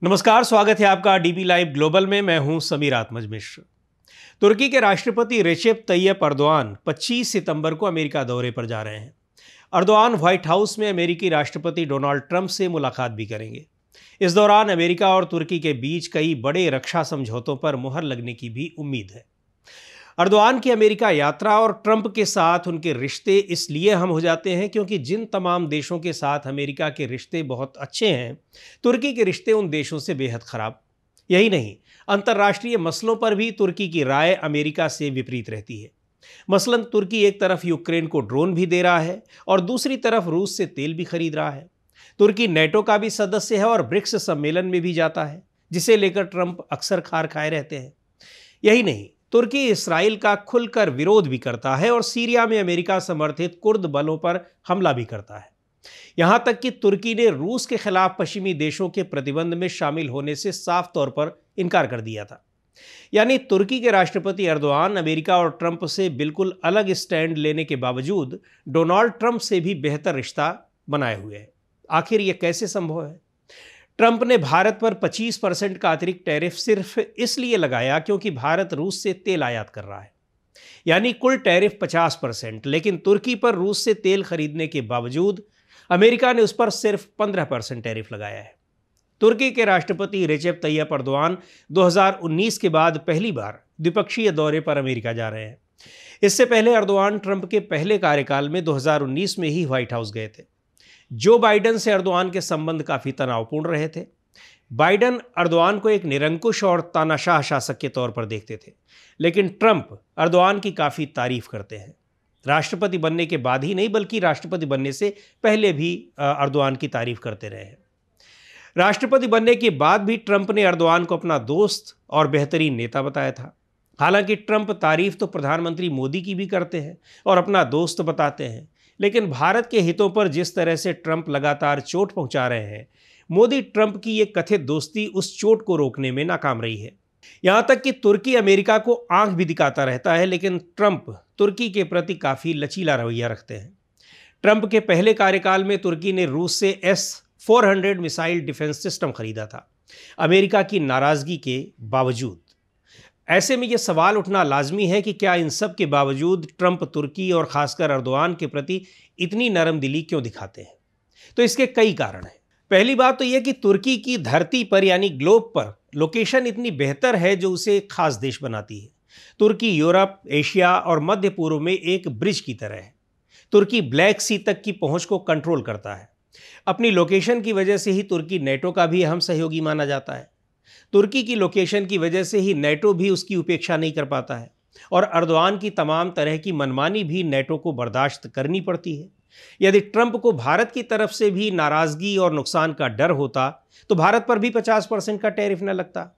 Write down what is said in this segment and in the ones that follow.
नमस्कार, स्वागत है आपका डीबी लाइव ग्लोबल में। मैं हूं समीर आत्मज मिश्र। तुर्की के राष्ट्रपति रेसेप तैयप अर्दोआन 25 सितंबर को अमेरिका दौरे पर जा रहे हैं। अर्दोआन व्हाइट हाउस में अमेरिकी राष्ट्रपति डोनाल्ड ट्रंप से मुलाकात भी करेंगे। इस दौरान अमेरिका और तुर्की के बीच कई बड़े रक्षा समझौतों पर मुहर लगने की भी उम्मीद है। अर्दोआन की अमेरिका यात्रा और ट्रंप के साथ उनके रिश्ते इसलिए अहम हो जाते हैं क्योंकि जिन तमाम देशों के साथ अमेरिका के रिश्ते बहुत अच्छे हैं, तुर्की के रिश्ते उन देशों से बेहद खराब। यही नहीं, अंतर्राष्ट्रीय मसलों पर भी तुर्की की राय अमेरिका से विपरीत रहती है। मसलन तुर्की एक तरफ यूक्रेन को ड्रोन भी दे रहा है और दूसरी तरफ रूस से तेल भी खरीद रहा है। तुर्की नेटो का भी सदस्य है और ब्रिक्स सम्मेलन में भी जाता है, जिसे लेकर ट्रंप अक्सर खार खाए रहते हैं। यही नहीं, तुर्की इसराइल का खुलकर विरोध भी करता है और सीरिया में अमेरिका समर्थित कुर्द बलों पर हमला भी करता है। यहां तक कि तुर्की ने रूस के खिलाफ पश्चिमी देशों के प्रतिबंध में शामिल होने से साफ तौर पर इनकार कर दिया था। यानी तुर्की के राष्ट्रपति अर्दोआन अमेरिका और ट्रंप से बिल्कुल अलग स्टैंड लेने के बावजूद डोनाल्ड ट्रंप से भी बेहतर रिश्ता बनाए हुए है। आखिर यह कैसे संभव है? ट्रंप ने भारत पर 25% का अतिरिक्त टैरिफ सिर्फ इसलिए लगाया क्योंकि भारत रूस से तेल आयात कर रहा है। यानी कुल टैरिफ 50%, लेकिन तुर्की पर रूस से तेल खरीदने के बावजूद अमेरिका ने उस पर सिर्फ 15% टैरिफ लगाया है। तुर्की के राष्ट्रपति रेसेप तैयप अर्दोआन 2019 के बाद पहली बार द्विपक्षीय दौरे पर अमेरिका जा रहे हैं। इससे पहले अर्दोआन ट्रंप के पहले कार्यकाल में 2019 में ही व्हाइट हाउस गए थे। जो बाइडन से अर्दोआन के संबंध काफ़ी तनावपूर्ण रहे थे। बाइडन अर्दोआन को एक निरंकुश और तानाशाह शासक के तौर पर देखते थे, लेकिन ट्रंप अर्दोआन की काफ़ी तारीफ करते हैं। राष्ट्रपति बनने के बाद ही नहीं, बल्कि राष्ट्रपति बनने से पहले भी अर्दोआन की तारीफ करते रहे हैं। राष्ट्रपति बनने के बाद भी ट्रंप ने अर्दोआन को अपना दोस्त और बेहतरीन नेता बताया था। हालांकि ट्रंप तारीफ तो प्रधानमंत्री मोदी की भी करते हैं और अपना दोस्त बताते हैं, लेकिन भारत के हितों पर जिस तरह से ट्रंप लगातार चोट पहुंचा रहे हैं, मोदी ट्रंप की ये कथित दोस्ती उस चोट को रोकने में नाकाम रही है। यहां तक कि तुर्की अमेरिका को आंख भी दिखाता रहता है, लेकिन ट्रंप तुर्की के प्रति काफ़ी लचीला रवैया रखते हैं। ट्रंप के पहले कार्यकाल में तुर्की ने रूस से S-400 मिसाइल डिफेंस सिस्टम खरीदा था, अमेरिका की नाराज़गी के बावजूद। ऐसे में यह सवाल उठना लाजमी है कि क्या इन सब के बावजूद ट्रंप तुर्की और ख़ासकर अर्दोआन के प्रति इतनी नरम दिली क्यों दिखाते हैं? तो इसके कई कारण हैं। पहली बात तो यह कि तुर्की की धरती पर यानी ग्लोब पर लोकेशन इतनी बेहतर है जो उसे एक खास देश बनाती है। तुर्की यूरोप, एशिया और मध्य पूर्व में एक ब्रिज की तरह है। तुर्की ब्लैक सी तक की पहुँच को कंट्रोल करता है। अपनी लोकेशन की वजह से ही तुर्की नेटो का भी अहम सहयोगी माना जाता है। तुर्की की लोकेशन की वजह से ही नेटो भी उसकी उपेक्षा नहीं कर पाता है और अर्दोआन की तमाम तरह की मनमानी भी नेटो को बर्दाश्त करनी पड़ती है। यदि ट्रंप को भारत की तरफ से भी नाराज़गी और नुकसान का डर होता तो भारत पर भी 50% का टैरिफ न लगता।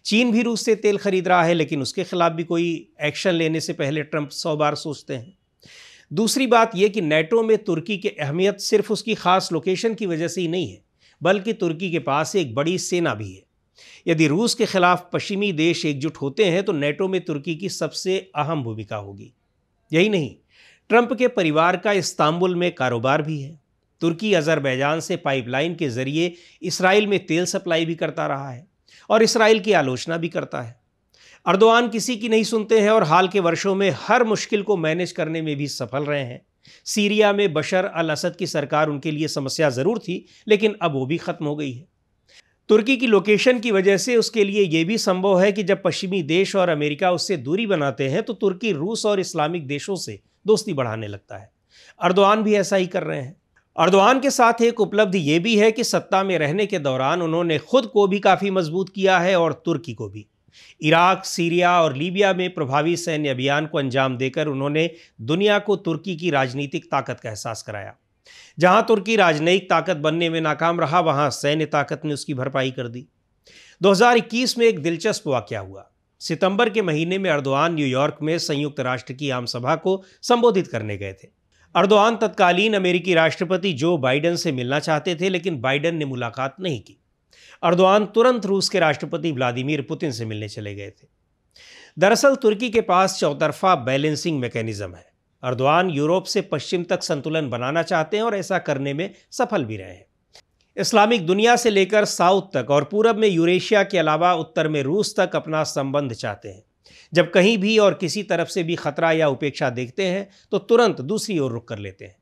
चीन भी रूस से तेल खरीद रहा है, लेकिन उसके खिलाफ भी कोई एक्शन लेने से पहले ट्रंप 100 बार सोचते हैं। दूसरी बात यह कि नेटो में तुर्की की अहमियत सिर्फ उसकी खास लोकेशन की वजह से ही नहीं है, बल्कि तुर्की के पास एक बड़ी सेना भी है। यदि रूस के खिलाफ पश्चिमी देश एकजुट होते हैं तो नेटो में तुर्की की सबसे अहम भूमिका होगी। यही नहीं, ट्रंप के परिवार का इस्तांबुल में कारोबार भी है। तुर्की अज़रबैजान से पाइपलाइन के जरिए इसराइल में तेल सप्लाई भी करता रहा है और इसराइल की आलोचना भी करता है। अर्दोआन किसी की नहीं सुनते हैं और हाल के वर्षों में हर मुश्किल को मैनेज करने में भी सफल रहे हैं। सीरिया में बशर अल असद की सरकार उनके लिए समस्या ज़रूर थी, लेकिन अब वो भी ख़त्म हो गई है। तुर्की की लोकेशन की वजह से उसके लिए यह भी संभव है कि जब पश्चिमी देश और अमेरिका उससे दूरी बनाते हैं तो तुर्की रूस और इस्लामिक देशों से दोस्ती बढ़ाने लगता है। अर्दोआन भी ऐसा ही कर रहे हैं। अर्दोआन के साथ एक उपलब्धि यह भी है कि सत्ता में रहने के दौरान उन्होंने खुद को भी काफ़ी मजबूत किया है और तुर्की को भी। इराक, सीरिया और लीबिया में प्रभावी सैन्य अभियान को अंजाम देकर उन्होंने दुनिया को तुर्की की राजनीतिक ताकत का एहसास कराया। जहां तुर्की राजनयिक ताकत बनने में नाकाम रहा, वहां सैन्य ताकत ने उसकी भरपाई कर दी। 2021 में एक दिलचस्प वाकया हुआ। सितंबर के महीने में अर्दोआन न्यूयॉर्क में संयुक्त राष्ट्र की आम सभा को संबोधित करने गए थे। अर्दोआन तत्कालीन अमेरिकी राष्ट्रपति जो बाइडन से मिलना चाहते थे, लेकिन बाइडन ने मुलाकात नहीं की। अर्दोआन तुरंत रूस के राष्ट्रपति व्लादिमीर पुतिन से मिलने चले गए थे। दरअसल तुर्की के पास चौतरफा बैलेंसिंग मैकेनिज्म है। अर्दोआन यूरोप से पश्चिम तक संतुलन बनाना चाहते हैं और ऐसा करने में सफल भी रहे हैं। इस्लामिक दुनिया से लेकर साउथ तक और पूरब में यूरेशिया के अलावा उत्तर में रूस तक अपना संबंध चाहते हैं। जब कहीं भी और किसी तरफ से भी खतरा या उपेक्षा देखते हैं तो तुरंत दूसरी ओर रुख कर लेते हैं।